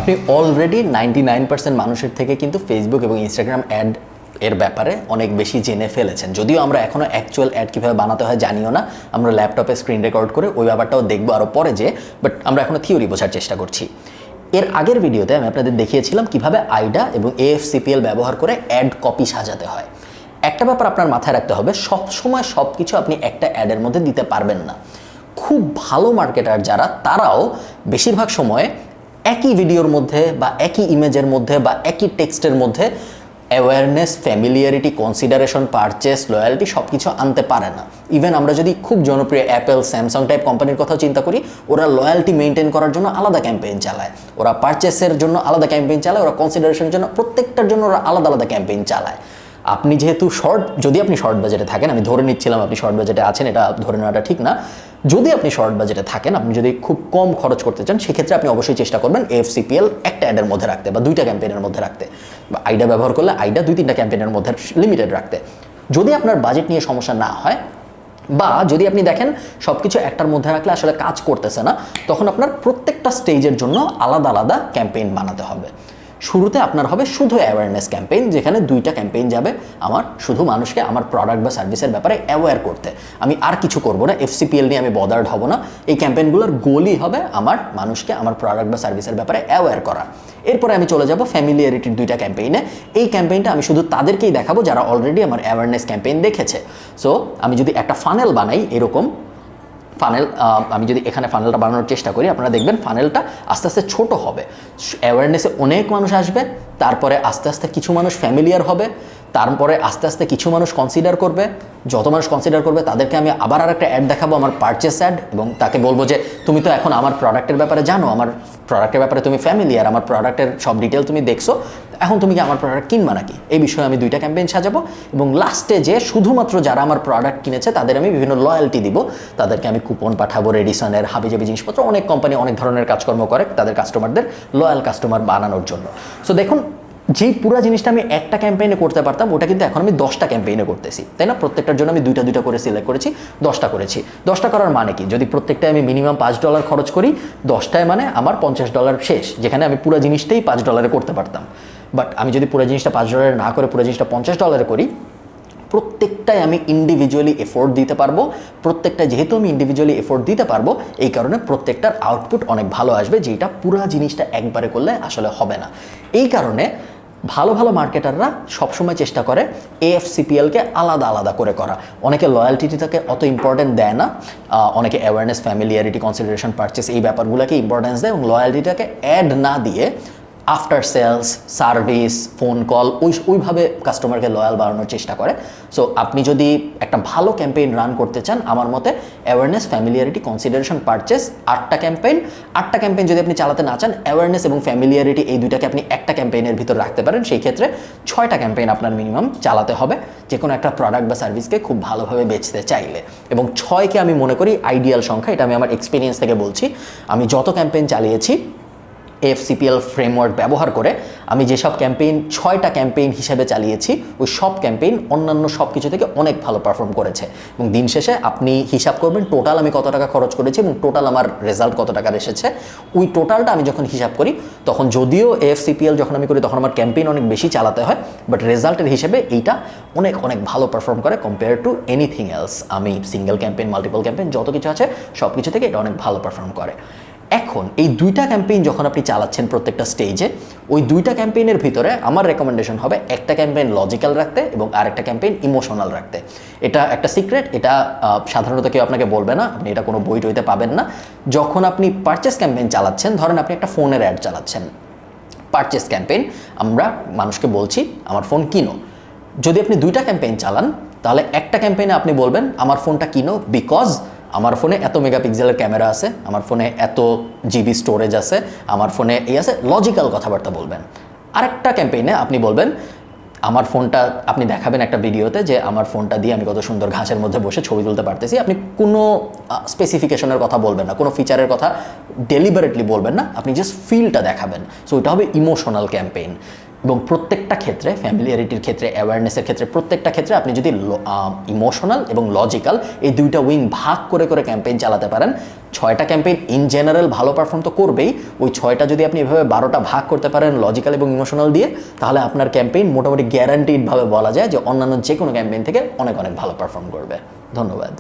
আপনি অলরেডি 99% মানুষের থেকে কিন্তু ফেসবুক এবং ইনস্টাগ্রাম অ্যাড এর ব্যাপারে অনেক বেশি জেনে ফেলেছেন। যদিও আমরা এখনও অ্যাকচুয়াল অ্যাড কীভাবে বানাতে হয় জানিও না, আমরা ল্যাপটপে স্ক্রিন রেকর্ড করে ওই ব্যাপারটাও দেখবো আরও পরে যে, বাট আমরা এখনও থিওরি বোঝার চেষ্টা করছি। এর আগের ভিডিওতে আমি আপনাদের দেখিয়েছিলাম কিভাবে আইডা এবং AFCPL ব্যবহার করে অ্যাড কপি সাজাতে হয়। একটা ব্যাপার আপনার মাথায় রাখতে হবে, সব সময় সব কিছু আপনি একটা অ্যাডের মধ্যে দিতে পারবেন না। খুব ভালো মার্কেটার যারা, তারাও বেশিরভাগ সময়ে একই ভিডিওর মধ্যে বা একই ইমেজের মধ্যে বা একই টেক্সটের মধ্যে awareness, familiarity, consideration, purchase, loyalty সব কিছু আনতে পারে না। ইভেন আমরা যদি খুব জনপ্রিয় অ্যাপেল, স্যামসাং টাইপ কোম্পানির কথাও চিন্তা করি, ওরা লয়্যালিটি মেনটেন করার জন্য আলাদা ক্যাম্পেইন চালায়, ওরা পারচেসের জন্য আলাদা ক্যাম্পেইন চালায়, ওরা কনসিডারেশনের জন্য প্রত্যেকটার জন্য ওরা আলাদা আলাদা ক্যাম্পেইন চালায়। আপনি যেহেতু যদি আপনি শর্ট বাজেটে থাকেন, আমি ধরে নিচ্ছিলাম আপনি শর্ট বাজেটে আছেন, এটা ধরে নেওয়াটা ঠিক না। যদি আপনি শর্ট বাজেটে থাকেন, আপনি যদি খুব কম খরচ করতে চান, সেক্ষেত্রে আপনি অবশ্যই চেষ্টা করবেন AFCPL একটা অ্যাডের মধ্যে রাখতে বা দুইটা ক্যাম্পেইনের মধ্যে রাখতে, বা আইডা ব্যবহার করলে আইডা 2-3টা ক্যাম্পেইনের মধ্যে লিমিটেড রাখতে। যদি আপনার বাজেট নিয়ে সমস্যা না হয়, বা যদি আপনি দেখেন সব কিছু একটার মধ্যে রাখলে আসলে কাজ করতেছে না, তখন আপনার প্রত্যেকটা স্টেজের জন্য আলাদা আলাদা ক্যাম্পেইন বানাতে হবে। শুরুতে আপনার হবে শুধু অ্যাওয়ারনেস ক্যাম্পেইন, যেখানে দুইটা ক্যাম্পেইন যাবে আমার শুধু মানুষকে আমার প্রোডাক্ট বা সার্ভিসের ব্যাপারে অ্যাওয়্যার করতে। আমি আর কিছু করব না, FCPL নিয়ে আমি বদার্ড হব না। এই ক্যাম্পেইনগুলোর গোলই হবে আমার মানুষকে আমার প্রোডাক্ট বা সার্ভিসের ব্যাপারে অ্যাওয়্যার করা। এরপরে আমি চলে যাব ফ্যামিলিয়ারিটির দুইটা ক্যাম্পেইনে। এই ক্যাম্পেইনটা আমি শুধু তাদেরকেই দেখাবো যারা অলরেডি আমার অ্যাওয়ারনেস ক্যাম্পেইন দেখেছে। সো আমি যদি একটা ফানেল বানাই, এরকম ফানেল, আমি যদি এখানে ফানেলটা বানানোর চেষ্টা করি, আপনারা দেখবেন ফানেলটা আস্তে আস্তে ছোট হবে। অ্যাওয়ারনেসে অনেক মানুষ আসবে, তারপরে আস্তে আস্তে কিছু মানুষ ফ্যামিলিয়ার হবে, তারপরে আস্তে আস্তে কিছু মানুষ কনসিডার করবে। যত মানুষ কনসিডার করবে তাদেরকে আমি আবার আর একটা অ্যাড দেখাবো, আমার পারচেস অ্যাড, এবং তাকে বলবো যে তুমি তো এখন আমার প্রোডাক্টের ব্যাপারে জানো, আমার প্রোডাক্টের ব্যাপারে তুমি ফ্যামিলিয়ার, আমার প্রোডাক্টের সব ডিটেল তুমি দেখছো, এখন তুমি কি আমার প্রোডাক্ট কিনবা নাকি? এই বিষয়ে আমি দুইটা ক্যাম্পেইন সাজাবো, এবং লাস্টে যে শুধুমাত্র যারা আমার প্রোডাক্ট কিনেছে তাদের আমি বিভিন্ন লয়্যালটি দিব, তাদেরকে আমি কুপন পাঠাবো, রেডিসনের হাবিজাবি জিনিসপত্র। অনেক কোম্পানি অনেক ধরনের কাজকর্ম করে তাদের কাস্টমারদের লয়্যাল কাস্টমার বানানোর জন্য। সো দেখুন, যেই পুরো জিনিসটা আমি একটা ক্যাম্পেইনে করতে পারতাম, ওটা কিন্তু এখন আমি 10টা ক্যাম্পেইনে করতেছি, তাই না? প্রত্যেকটার জন্য আমি দুইটা দুইটা করে সিলেক্ট করেছি, 10টা করেছি। 10টা করার মানে কি? যদি প্রত্যেকটায় আমি মিনিমাম $5 খরচ করি, 10টায় মানে আমার $50 শেষ, যেখানে আমি পুরো জিনিসটাই $5 করতে পারতাম। বাট আমি যদি পুরো জিনিসটা $5 না করে পুরো জিনিসটা $50 করি, প্রত্যেকটাই আমি ইন্ডিভিজুয়ালি এফোর্ট দিতে পারবো। প্রত্যেকটা যেহেতু আমি ইন্ডিভিজুয়ালি এফোর্ট দিতে পারবো, এই কারণে প্রত্যেকটার আউটপুট অনেক ভালো আসবে, যেটা পুরো জিনিসটা একবারে করলে আসলে হবে না। এই কারণে ভালো ভালো মার্কেটাররা সবসময় চেষ্টা করে AFCPLকে আলাদা আলাদা করে করা। অনেকে লয়্যালটিটাকে অত ইম্পর্টেন্ট দেয় না, অনেকে অ্যাওয়ারনেস, ফ্যামিলিয়ারিটি, কনসিডারেশন, পারচেস এই ব্যাপারগুলোকে ইম্পর্টেন্স দেয়, এবং লয়্যালটিটাকে অ্যাড না দিয়ে after sales, service, phone call ওইভাবে কাস্টমারকে লয়াল বানানোর চেষ্টা করে। সো আপনি যদি একটা ভালো ক্যাম্পেইন রান করতে চান, আমার মতে অ্যাওয়ারনেস, ফ্যামিলিয়ারিটি, কনসিডারেশন, পারচেস 8টা ক্যাম্পেইন যদি আপনি চালাতে না চান, অ্যাওয়ারনেস এবং ফ্যামিলিয়ারিটি এই দুইটাকে আপনি একটা ক্যাম্পেইনের ভিতর রাখতে পারেন। সেই ক্ষেত্রে 6টা ক্যাম্পেইন আপনার মিনিমাম চালাতে হবে যে কোনো একটা প্রোডাক্ট বা সার্ভিসকে খুব ভালোভাবে বেচতে চাইলে। এবং 6কে আমি মনে করি আইডিয়াল সংখ্যা, এটা আমি আমার এক্সপিরিয়েন্স থেকে বলছি। আমি যত ক্যাম্পেইন চালিয়েছি AFCPL ফ্রেমওয়ার্ক ব্যবহার করে, আমি যেসব ক্যাম্পেইন 6টা ক্যাম্পেইন হিসেবে চালিয়েছি, ওই সব ক্যাম্পেইন অন্যান্য সব কিছু থেকে অনেক ভালো পারফর্ম করেছে। এবং দিন শেষে আপনি হিসাব করবেন টোটাল আমি কত টাকা খরচ করেছি এবং টোটাল আমার রেজাল্ট কত টাকার এসেছে। ওই টোটালটা আমি যখন হিসাব করি, তখন যদিও AFCPL যখন আমি করি তখন আমার ক্যাম্পেইন অনেক বেশি চালাতে হয়, বাট রেজাল্টের হিসেবে এইটা অনেক অনেক ভালো পারফর্ম করে কম্পেয়ার টু এনিথিং এলস। আমি সিঙ্গেল ক্যাম্পেইন, মাল্টিপল ক্যাম্পেইন যত কিছু আছে সব কিছু থেকে এটা অনেক ভালো পারফর্ম করে। এখন এই দুইটা ক্যাম্পেইন যখন আপনি চালাচ্ছেন প্রত্যেকটা স্টেজে, ওই দুইটা ক্যাম্পেইনের ভিতরে আমার রেকমেন্ডেশন হবে একটা ক্যাম্পেইন লজিক্যাল রাখতে এবং আরেকটা ক্যাম্পেইন ইমোশনাল রাখতে। এটা একটা সিক্রেট, এটা সাধারণত কেউ আপনাকে বলবে না, আপনি এটা কোনো বই টইতে পাবেন না। যখন আপনি পারচেস ক্যাম্পেইন চালাচ্ছেন, ধরেন আপনি একটা ফোনের অ্যাড চালাচ্ছেন, পারচেস ক্যাম্পেইন, আমরা মানুষকে বলছি আমার ফোন কিনো। যদি আপনি দুইটা ক্যাম্পেইন চালান, তাহলে একটা ক্যাম্পেইনে আপনি বলবেন আমার ফোনটা কিনো বিকজ আমার ফোনে এত মেগাপিক্সেলের ক্যামেরা আছে, আমার ফোনে এত জিবি স্টোরেজ আছে, আমার ফোনে এই আছে, লজিক্যাল কথাবার্তা বলবেন। আরেকটা ক্যাম্পেইনে আপনি বলবেন আমার ফোনটা, আপনি দেখাবেন একটা ভিডিওতে যে আমার ফোনটা দিয়ে আমি কত সুন্দর ঘাসের মধ্যে বসে ছবি তুলতে পারতেছি। আপনি কোনো স্পেসিফিকেশনের কথা বলবেন না, কোনো ফিচারের কথা ডেলিবারেটলি বলবেন না, আপনি জাস্ট ফিলটা দেখাবেন। সো এটা হবে ইমোশনাল ক্যাম্পেইন। এবং প্রত্যেকটা ক্ষেত্রে, ফ্যামিলিয়ারিটির ক্ষেত্রে, অ্যাওয়ারনেসের ক্ষেত্রে, প্রত্যেকটা ক্ষেত্রে আপনি যদি ইমোশনাল এবং লজিক্যাল এই দুইটা উইং ভাগ করে করে ক্যাম্পেইন চালাতে পারেন, 6টা ক্যাম্পেইন ইন জেনারেল ভালো পারফর্ম তো করবেই, ওই 6টা যদি আপনি এভাবে 12টা ভাগ করতে পারেন লজিক্যাল এবং ইমোশনাল দিয়ে, তাহলে আপনার ক্যাম্পেইন মোটামুটি গ্যারান্টিডভাবে বলা যায় যে অন্যান্য যে কোনো ক্যাম্পেইন থেকে অনেক অনেক ভালো পারফর্ম করবে। ধন্যবাদ।